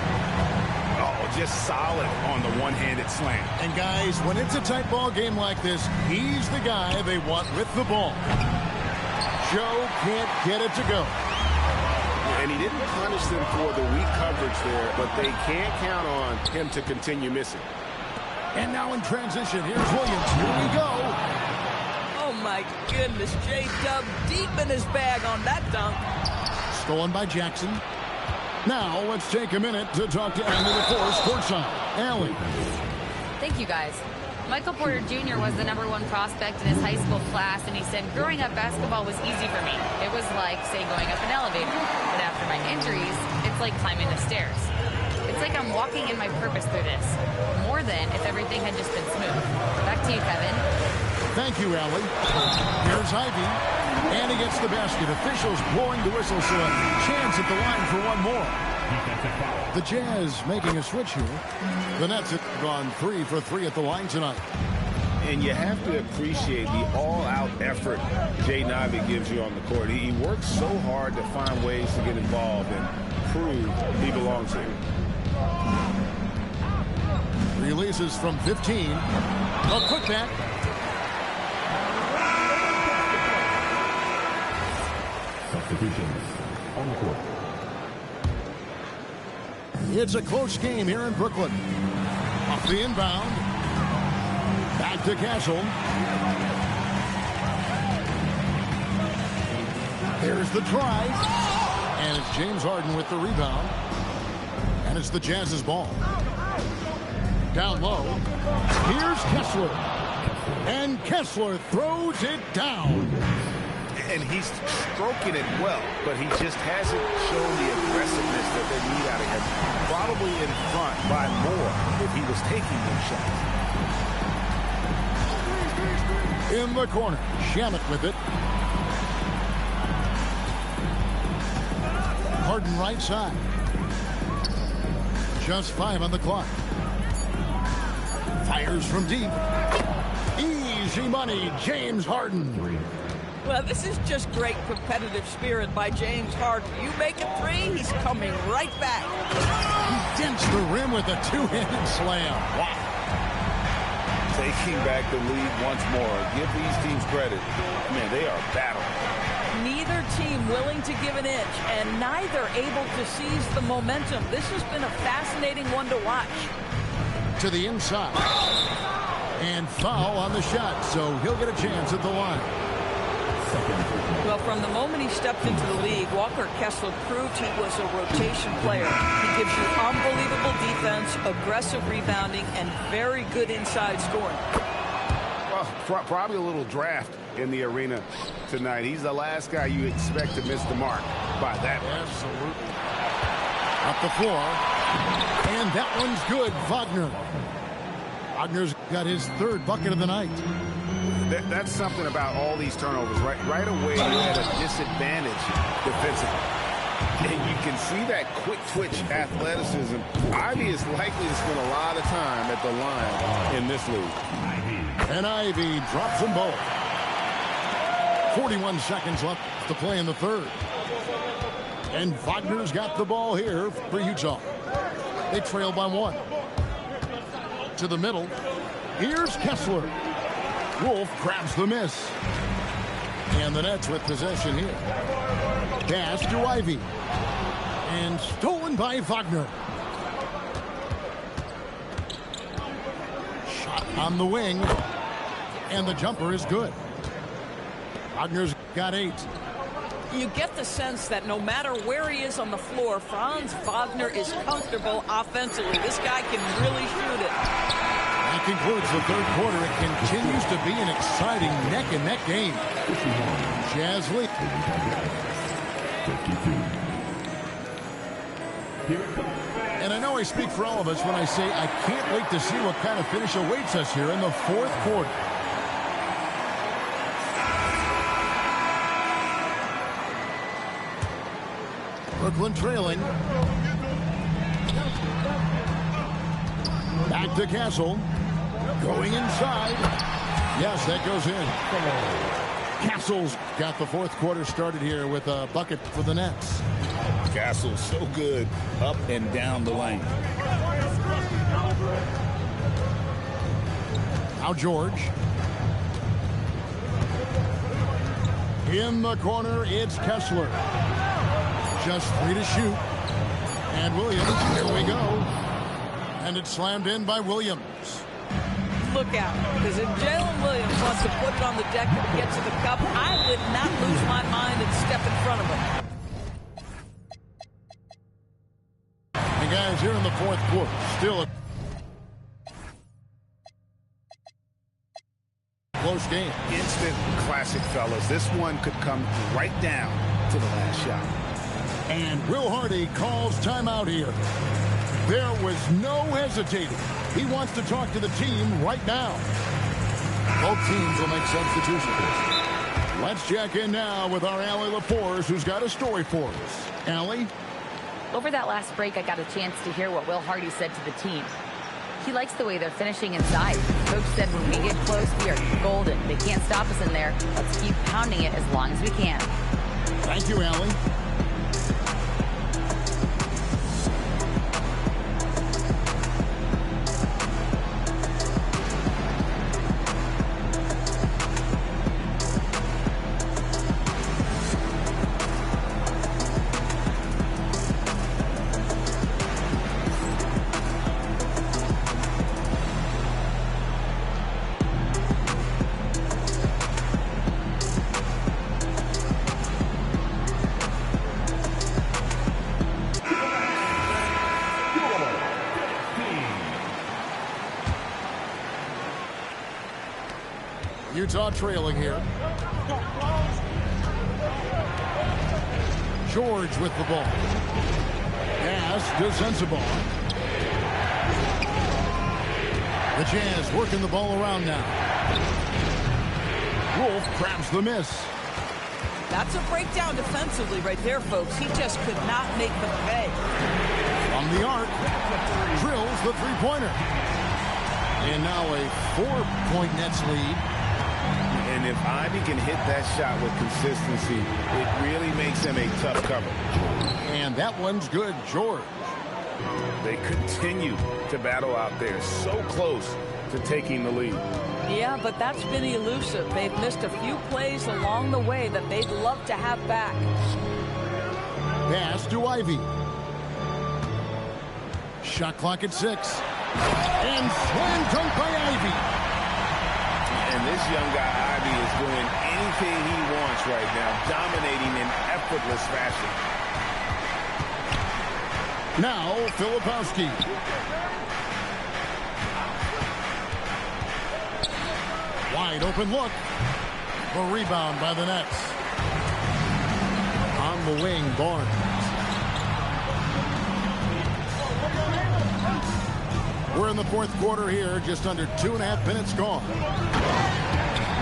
Oh, just solid on the one-handed slam.
And guys, when it's a tight ball game like this, he's the guy they want with the ball. Joe can't get it to go.
And he didn't punish them for the weak coverage there, but they can't count on him to continue missing.
And now in transition, here's Williams. Here we go.
Oh, my goodness. J-Dub deep in his bag on that dunk.
Stolen by Jackson. Now, let's take a minute to talk to Allie LaForce courtside. Allie.
Thank you, guys. Michael Porter Jr. was the #1 prospect in his high school class, and he said, growing up, basketball was easy for me. It was like, say, going up an elevator. But after my injuries, it's like climbing the stairs. It's like I'm walking in my purpose through this, more than if everything had just been smooth. Back to you, Kevin.
Thank you, Allie. Here's Ivy. And he gets the basket. Officials blowing the whistle, so a chance at the line for one more. The Jazz making a switch here. The Nets have gone 3 for 3 at the line tonight.
And you have to appreciate the all-out effort Jaden Ivey gives you on the court. He works so hard to find ways to get involved and prove he belongs here.
Releases from 15. A quick back.
Substitutions on the court.
It's a close game here in Brooklyn. Off the inbound. Back to Castle. There's the try. And it's James Harden with the rebound. And it's the Jazz's ball. Down low. Here's Kessler. And Kessler throws it down.
And he's stroking it well, but he just hasn't shown the aggressiveness that they need out of him. Probably in front by more if he was taking those shots.
In the corner, Shamet with it. Harden right side. Just 5 on the clock. Fires from deep. Easy money, James Harden.
Well, this is just great competitive spirit by James Harden. You make a 3, he's coming right back.
He dents the rim with a 2-handed slam. Wow.
Taking back the lead once more. Give these teams credit. Man, they are battling.
Neither team willing to give an inch, and neither able to seize the momentum. This has been a fascinating one to watch.
To the inside. And foul on the shot, so he'll get a chance at the line.
Well, from the moment he stepped into the league, Walker Kessler proved he was a rotation player. He gives you unbelievable defense, aggressive rebounding, and very good inside scoring.
Well, probably a little draft in the arena tonight. He's the last guy you expect to miss the mark by that much.
Absolutely. Up the floor. And that one's good, Wagner. Wagner's got his 3rd bucket of the night.
That's something about all these turnovers. Right away, you're at a disadvantage defensively. And you can see that quick twitch athleticism. Ivy is likely to spend a lot of time at the line in this league.
And Ivy drops them both. 41 seconds left to play in the 3rd. And Wagner's got the ball here for Utah. They trail by 1. To the middle. Here's Kessler. Wolf grabs the miss. And the Nets with possession here. Pass to Ivy. And stolen by Wagner. Shot on the wing. And the jumper is good. Wagner's got 8.
You get the sense that no matter where he is on the floor, Franz Wagner is comfortable offensively. This guy can really shoot it.
That concludes the third quarter. It continues to be an exciting neck-and-neck game. Jazz lead.
52.
And I know I speak for all of us when I say I can't wait to see what kind of finish awaits us here in the fourth quarter. Brooklyn trailing. Back to Castle. Going inside. Yes, that goes in. Castle's got the fourth quarter started here with a bucket for the Nets.
Castle's so good up and down the lane.
Now George. In the corner, it's Kessler. Just 3 to shoot. And Williams, here we go. And it's slammed in by Williams.
Look out, because if Jalen Williams wants to put it on the deck to get to the cup, I would not lose my mind and step in front of him.
And guys, here in the fourth quarter, still a close game.
Instant classic, fellas. This one could come right down to the last shot.
And Will Hardy calls timeout here. There was no hesitating. He wants to talk to the team right now. Both teams will make substitutions. Let's check in now with our Allie LaForce, who's got a story for us. Allie?
Over that last break, I got a chance to hear what Will Hardy said to the team. He likes the way they're finishing inside. Coach said when we get close, we are golden. They can't stop us in there. Let's keep pounding it as long as we can.
Thank you, Allie. Utah trailing here. George with the ball. Pass to Sensabaugh. The Jazz working the ball around now. Wolf grabs the miss.
That's a breakdown defensively right there, folks. He just could not make them pay.
On the arc, drills the three-pointer. And now a 4-point Nets lead.
And if Ivy can hit that shot with consistency, it really makes him a tough cover.
And that one's good, George.
They continue to battle out there, so close to taking the lead.
Yeah, but that's been elusive. They've missed a few plays along the way that they'd love to have back.
Pass to Ivy. Shot clock at 6. And slam dunk by Ivy.
And this young guy, Ivy, is doing anything he wants right now, dominating in effortless fashion.
Now, Filipowski. Wide open look. The rebound by the Nets. On the wing, Barnes. We're in the fourth quarter here, just under 2.5 minutes gone.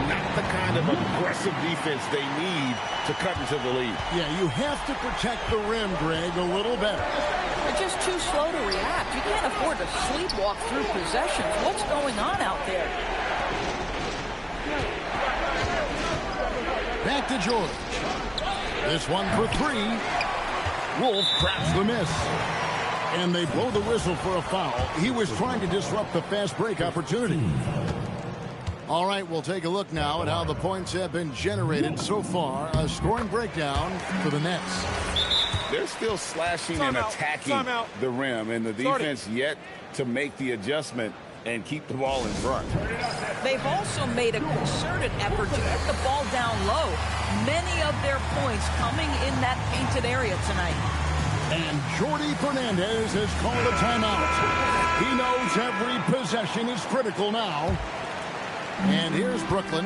Not the kind of aggressive defense they need to cut into the lead.
Yeah, you have to protect the rim, Greg, a little better.
They're just too slow to react. You can't afford to sleepwalk through possessions. What's going on out there?
Back to George. This one for 3. Wolf grabs the miss. And they blow the whistle for a foul. He was trying to disrupt the fast break opportunity. All right, we'll take a look now at how the points have been generated so far. A scoring breakdown for the Nets.
They're still slashing and attacking the rim, and the defense yet to make the adjustment and keep the ball in front.
They've also made a concerted effort to get the ball down low. Many of their points coming in that painted area tonight.
And Jordi Fernandez has called a timeout. He knows every possession is critical now. And here's Brooklyn.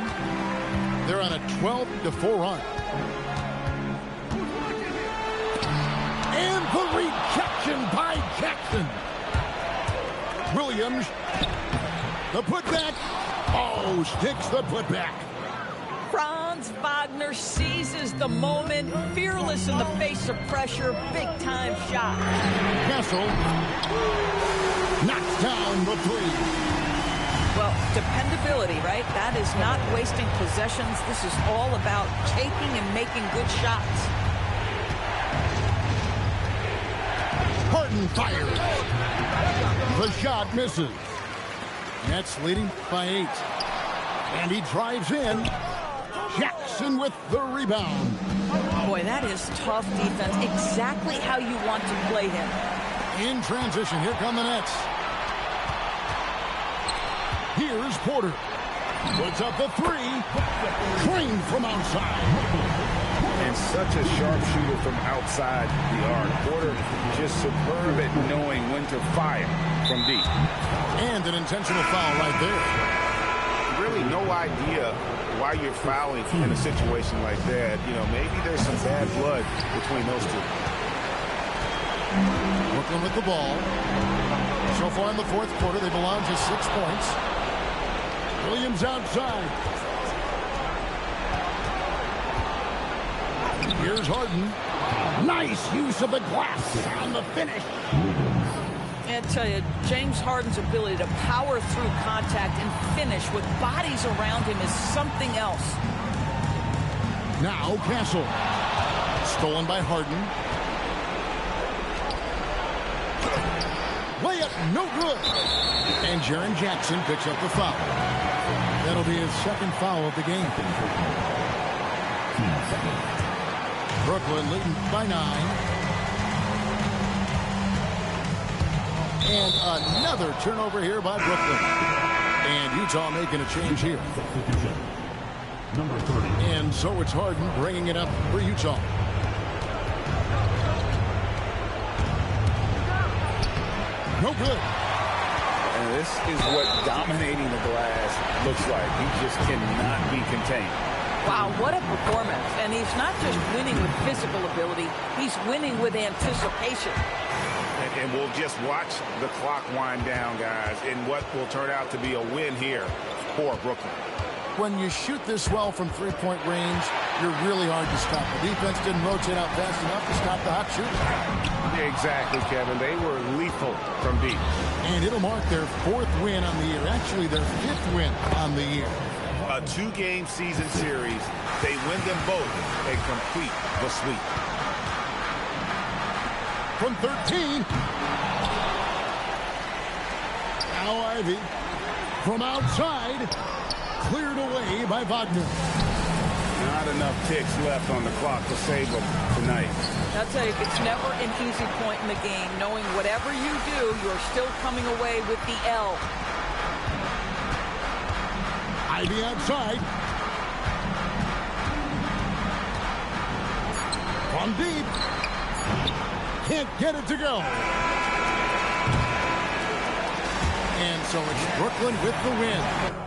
They're on a 12-4 run. And the rejection by Jackson. Williams. The putback. Oh, sticks the putback.
Franz Wagner seizes the moment, fearless in the face of pressure, big-time shot.
Kessel knocks down the three.
Well, dependability, right? That is not wasting possessions. This is all about taking and making good shots.
Harden fires. The shot misses. Nets leading by 8. And he drives in. Jackson with the rebound.
Boy, that is tough defense. Exactly how you want to play him.
In transition, here come the Nets. Here's Porter. Puts up the three. Trained from outside.
And such a sharpshooter from outside the arc. Porter just superb at knowing when to fire from deep.
And an intentional foul right there.
Really no idea why you're fouling in a situation like that. You know, maybe there's some bad blood between those two.
Brooklyn with the ball. So far in the fourth quarter, they've allowed just 6 points. Williams outside. Here's Harden. Nice use of the glass on the finish.
I tell you, James Harden's ability to power through contact and finish with bodies around him is something else.
Now Castle. Stolen by Harden. Layup no good. And Jaren Jackson picks up the foul. That'll be his second foul of the game. Brooklyn leading by 9. And another turnover here by Brooklyn. And Utah making a change here.
Number 30.
And so it's Harden bringing it up for Utah. No good.
And this is what dominating the glass looks like. He just cannot be contained.
Wow, what a performance. And he's not just winning with physical ability, he's winning with anticipation.
And we'll just watch the clock wind down, guys, in what will turn out to be a win here for Brooklyn.
When you shoot this well from three-point range, you're really hard to stop. The defense didn't rotate out fast enough to stop the hot shooter.
Exactly, Kevin. They were lethal from deep.
And it'll mark their 4th win on the year. Actually, their 5th win on the year.
A 2-game season series. They win them both and complete the sweep.
From 13. Now Ivy. From outside. Cleared away by Wagner.
Not enough ticks left on the clock to save them tonight.
I'll tell you, it's never an easy point in the game, knowing whatever you do, you're still coming away with the L.
Ivy outside. From deep. Can't get it to go. And so it's Brooklyn with the win.